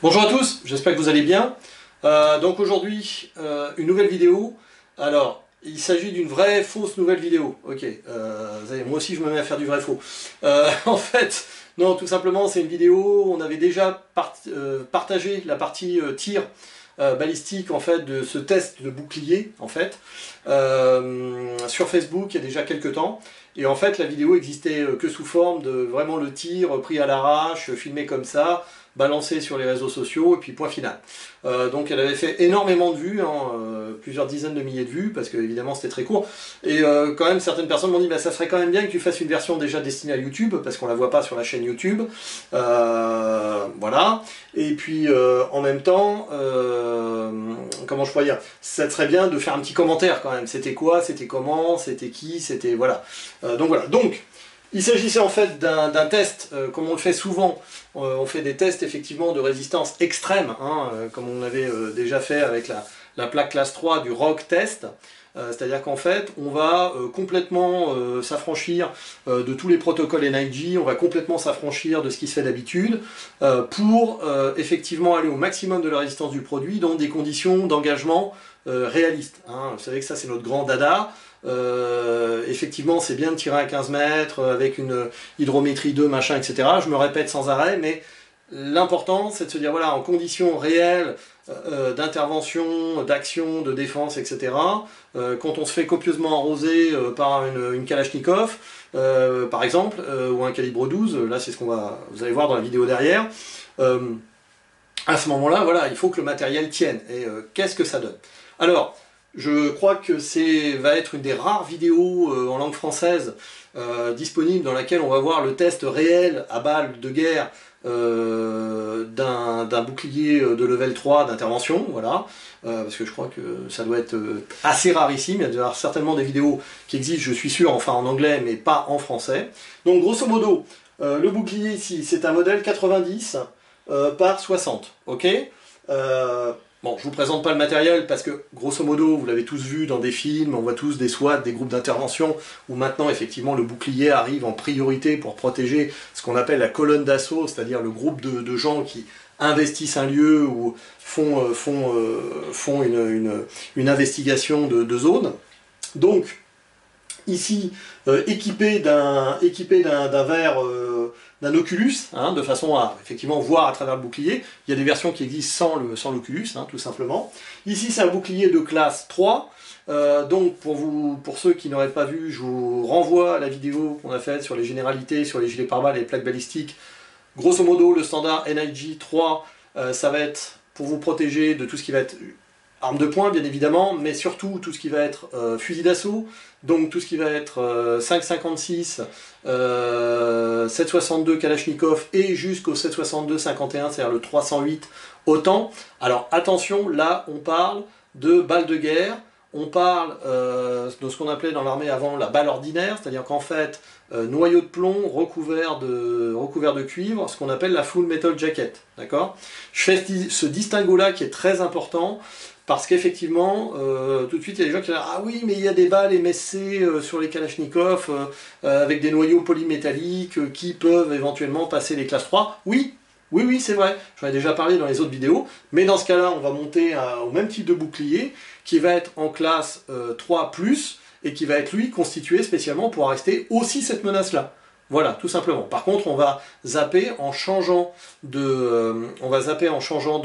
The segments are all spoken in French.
Bonjour à tous, j'espère que vous allez bien. Donc aujourd'hui, une nouvelle vidéo. Alors, il s'agit d'une vraie fausse nouvelle vidéo. Ok, vous savez, moi aussi je me mets à faire du vrai faux. En fait, non, tout simplement c'est une vidéo, on avait déjà partagé la partie tir balistique en fait de ce test de bouclier en fait sur Facebook il y a déjà quelques temps. Et en fait la vidéo existait que sous forme de vraiment le tir pris à l'arrache, filmé comme ça, balancé sur les réseaux sociaux et puis point final. Donc elle avait fait énormément de vues, hein, plusieurs dizaines de milliers de vues, parce que évidemment c'était très court. Et quand même certaines personnes m'ont dit bah, ça serait quand même bien que tu fasses une version déjà destinée à YouTube, parce qu'on la voit pas sur la chaîne YouTube. Voilà. Et puis en même temps, comment je pourrais dire, ça serait bien de faire un petit commentaire quand même. C'était quoi, c'était comment, c'était qui, c'était voilà. Donc voilà. Donc il s'agissait en fait d'un test, comme on le fait souvent, on fait des tests effectivement de résistance extrême, hein, comme on avait déjà fait avec la plaque classe 3 du ROG test. C'est-à-dire qu'en fait, on va complètement s'affranchir de tous les protocoles NIG, on va complètement s'affranchir de ce qui se fait d'habitude, pour effectivement aller au maximum de la résistance du produit dans des conditions d'engagement réalistes. Hein. Vous savez que ça c'est notre grand dada. Effectivement, c'est bien de tirer à 15 mètres avec une hydrométrie 2, machin, etc. Je me répète sans arrêt, mais l'important, c'est de se dire, voilà, en conditions réelles d'intervention, d'action, de défense, etc., quand on se fait copieusement arroser par une Kalachnikov, par exemple, ou un calibre 12, là c'est ce qu'on va, vous allez voir dans la vidéo derrière, à ce moment-là, voilà, il faut que le matériel tienne. Et qu'est-ce que ça donne? Alors, je crois que va être une des rares vidéos en langue française disponible dans laquelle on va voir le test réel à balles de guerre d'un bouclier de level 3 d'intervention, voilà, parce que je crois que ça doit être assez rarissime. Il y a certainement des vidéos qui existent, je suis sûr, enfin en anglais, mais pas en français. Donc grosso modo, le bouclier ici, c'est un modèle 90 par 60, ok. Bon, je vous présente pas le matériel parce que, grosso modo, vous l'avez tous vu dans des films, on voit tous des SWAT, des groupes d'intervention, où maintenant, effectivement, le bouclier arrive en priorité pour protéger ce qu'on appelle la colonne d'assaut, c'est-à-dire le groupe de gens qui investissent un lieu ou font une investigation de zone. Donc, ici, équipé d'un verre, d'un Oculus, hein, de façon à effectivement voir à travers le bouclier. Il y a des versions qui existent sans l'Oculus, hein, tout simplement. Ici, c'est un bouclier de classe 3. Donc, pour ceux qui n'auraient pas vu, je vous renvoie à la vidéo qu'on a faite sur les généralités, sur les gilets pare-balles et les plaques balistiques. Grosso modo, le standard NIG 3, ça va être pour vous protéger de tout ce qui va être arme de poing, bien évidemment, mais surtout tout ce qui va être fusil d'assaut, donc tout ce qui va être 5,56, 7,62 Kalachnikov et jusqu'au 7,62 51, c'est-à-dire le 308 autant. Alors attention, là on parle de balles de guerre, on parle de ce qu'on appelait dans l'armée avant la balle ordinaire, c'est-à-dire qu'en fait, noyau de plomb recouvert de cuivre, ce qu'on appelle la full metal jacket, d'accord? Je fais ce distinguo-là qui est très important, parce qu'effectivement, tout de suite, il y a des gens qui disent « Ah oui, mais il y a des balles MSC sur les Kalachnikov avec des noyaux polymétalliques qui peuvent éventuellement passer les classes 3. » Oui, oui, oui, c'est vrai. J'en ai déjà parlé dans les autres vidéos. Mais dans ce cas-là, on va monter au même type de bouclier qui va être en classe 3+, et qui va être, lui, constitué spécialement pour arrêter aussi cette menace-là. Voilà, tout simplement. Par contre, on va zapper en changeant de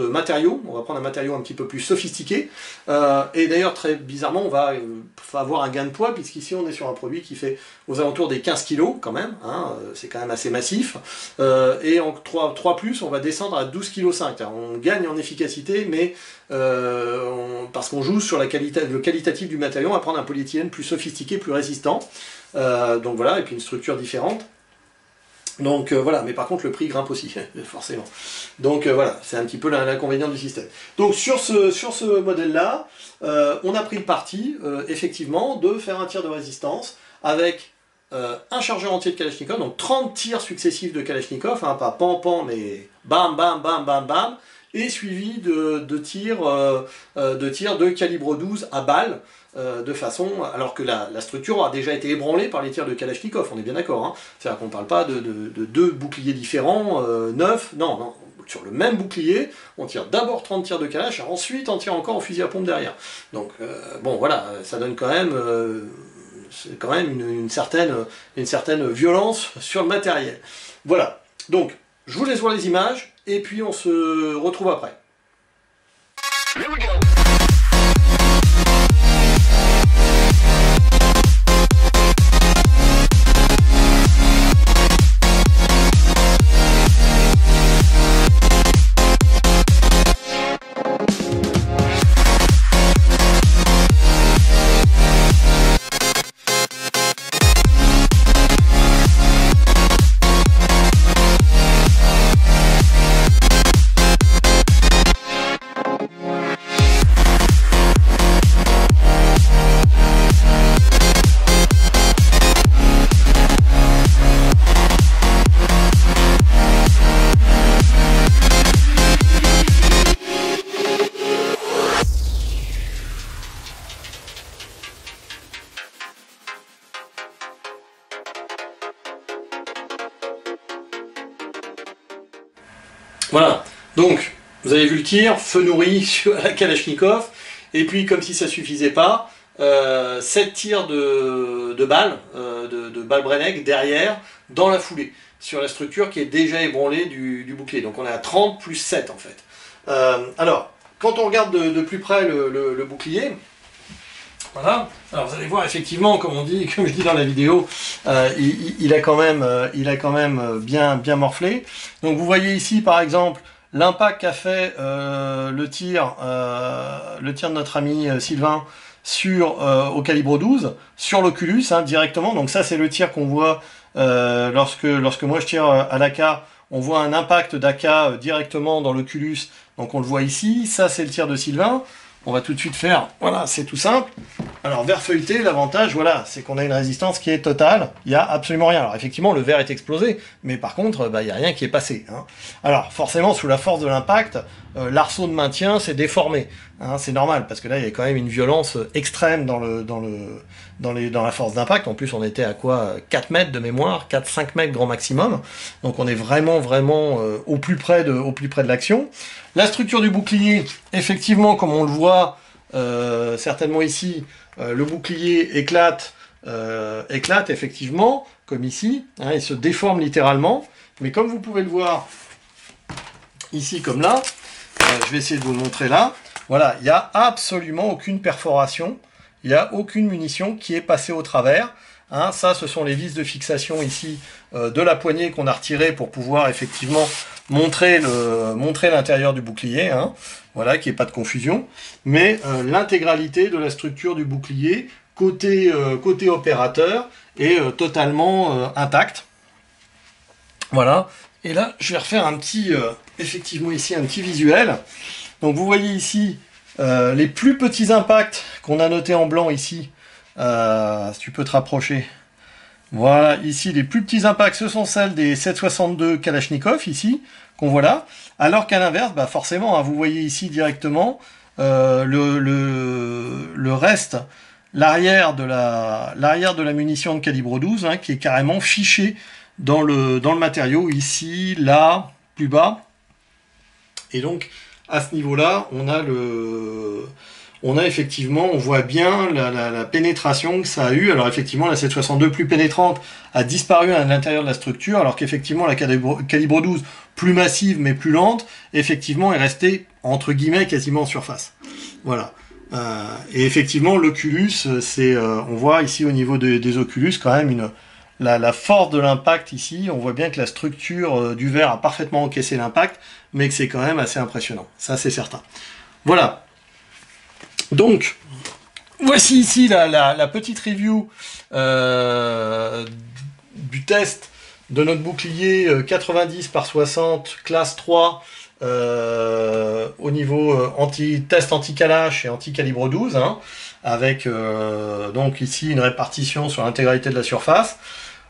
matériau. On va prendre un matériau un petit peu plus sophistiqué. Et d'ailleurs, très bizarrement, on va avoir un gain de poids, puisqu'ici, on est sur un produit qui fait aux alentours des 15 kg, quand même. Hein, c'est quand même assez massif. Et en 3+, on va descendre à 12,5 kg. On gagne en efficacité, mais parce qu'on joue sur le qualitatif du matériau, on va prendre un polyéthylène plus sophistiqué, plus résistant. Donc voilà, et puis une structure différente. Donc voilà, mais par contre le prix grimpe aussi, forcément. Donc voilà, c'est un petit peu l'inconvénient du système. Donc sur ce modèle-là, on a pris le parti, effectivement, de faire un tir de résistance avec un chargeur entier de Kalachnikov, donc 30 tirs successifs de Kalachnikov, hein, pas pan-pan, mais bam, bam, bam, bam, bam, et suivi de tirs de calibre 12 à balles, de façon, alors que la structure a déjà été ébranlée par les tirs de Kalachnikov, on est bien d'accord, hein. C'est-à-dire qu'on ne parle pas de deux boucliers différents, neufs, non, non, sur le même bouclier, on tire d'abord 30 tirs de calache, et ensuite on tire encore au fusil à pompe derrière. Donc bon voilà, ça donne quand même, c'est quand même une certaine violence sur le matériel. Voilà, donc je vous laisse voir les images, et puis on se retrouve après. Voilà, donc vous avez vu le tir, feu nourri sur la Kalachnikov, et puis comme si ça suffisait pas, 7 tirs de balles, de balles Brenegg derrière, dans la foulée, sur la structure qui est déjà ébranlée du bouclier. Donc on est à 30 plus 7 en fait. Alors, quand on regarde de plus près le bouclier, voilà. Alors vous allez voir effectivement, comme je dis dans la vidéo, il a quand même bien morflé. Donc vous voyez ici par exemple l'impact qu'a fait le tir de notre ami Sylvain au calibre 12 sur l'Oculus directement. Donc ça c'est le tir qu'on voit lorsque moi je tire à l'AK. On voit un impact d'AK directement dans l'Oculus. Donc on le voit ici. Ça c'est le tir de Sylvain. On va tout de suite faire, voilà, c'est tout simple. Alors, verre feuilleté, l'avantage, voilà, c'est qu'on a une résistance qui est totale, il n'y a absolument rien. Alors, effectivement, le verre est explosé, mais par contre, il n'y a rien qui est passé. Hein. Alors, forcément, sous la force de l'impact, l'arceau de maintien s'est déformé. Hein, c'est normal, parce que là, il y a quand même une violence extrême dans la force d'impact. En plus, on était à quoi 4 mètres de mémoire, 4-5 mètres grand maximum. Donc, on est vraiment au plus près de l'action. La structure du bouclier, effectivement, comme on le voit certainement ici, le bouclier éclate effectivement, comme ici, hein, il se déforme littéralement, mais comme vous pouvez le voir ici comme là, je vais essayer de vous le montrer là, voilà, il n'y a absolument aucune perforation, il n'y a aucune munition qui est passée au travers. Hein, ça, ce sont les vis de fixation ici de la poignée qu'on a retirées pour pouvoir effectivement montrer l'intérieur du bouclier, hein, voilà, qu'il n'y ait pas de confusion. Mais l'intégralité de la structure du bouclier, côté opérateur, est totalement intacte. Voilà. Et là, je vais refaire effectivement ici, un petit visuel. Donc vous voyez ici les plus petits impacts qu'on a notés en blanc ici. Si tu peux te rapprocher. Voilà, ici, les plus petits impacts, ce sont celles des 7,62 Kalachnikov, ici, qu'on voit là. Alors qu'à l'inverse, bah forcément, hein, vous voyez ici directement le reste, l'arrière de la munition de calibre 12, hein, qui est carrément fiché dans le matériau, ici, là, plus bas. Et donc, à ce niveau-là, on a effectivement, on voit bien la pénétration que ça a eu. Alors effectivement, la 7,62 plus pénétrante a disparu à l'intérieur de la structure, alors qu'effectivement la calibre 12 plus massive mais plus lente, effectivement est restée entre guillemets quasiment en surface. Voilà. Et effectivement, l'Oculus, on voit ici au niveau des Oculus quand même la force de l'impact ici. On voit bien que la structure du verre a parfaitement encaissé l'impact, mais que c'est quand même assez impressionnant. Ça, c'est certain. Voilà. Donc, voici ici la petite review du test de notre bouclier 90 par 60 classe 3 au niveau test anti-calache et anti-calibre 12, hein, avec donc ici une répartition sur l'intégralité de la surface.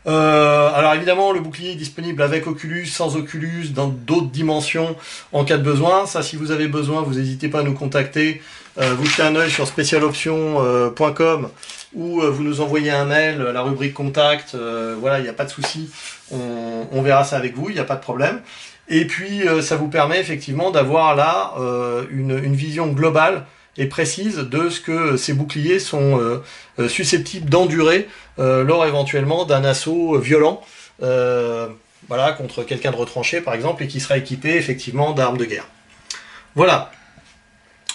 Alors évidemment, le bouclier est disponible avec Oculus, sans Oculus, dans d'autres dimensions en cas de besoin. Ça, si vous avez besoin, vous n'hésitez pas à nous contacter. Vous jetez un œil sur specialoption.com ou vous nous envoyez un mail à la rubrique contact. Voilà, il n'y a pas de souci. On verra ça avec vous, il n'y a pas de problème. Et puis ça vous permet effectivement d'avoir là une vision globale et précise de ce que ces boucliers sont susceptibles d'endurer lors éventuellement d'un assaut violent, voilà, contre quelqu'un de retranché par exemple, et qui sera équipé effectivement d'armes de guerre. Voilà.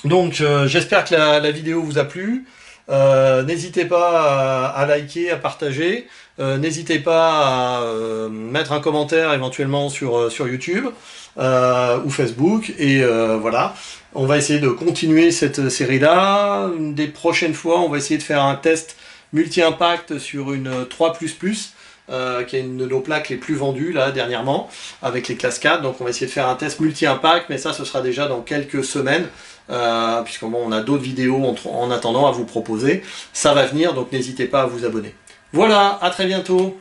Donc j'espère que la vidéo vous a plu. N'hésitez pas à liker, à partager. N'hésitez pas à mettre un commentaire éventuellement sur YouTube ou Facebook. Et voilà, on va essayer de continuer cette série-là. Une des prochaines fois, on va essayer de faire un test multi-impact sur une 3++. Qui est une de nos plaques les plus vendues là dernièrement avec les classes 4, donc on va essayer de faire un test multi-impact, mais ça ce sera déjà dans quelques semaines, puisque bon, on a d'autres vidéos en attendant à vous proposer. Ça va venir, donc n'hésitez pas à vous abonner. Voilà, à très bientôt.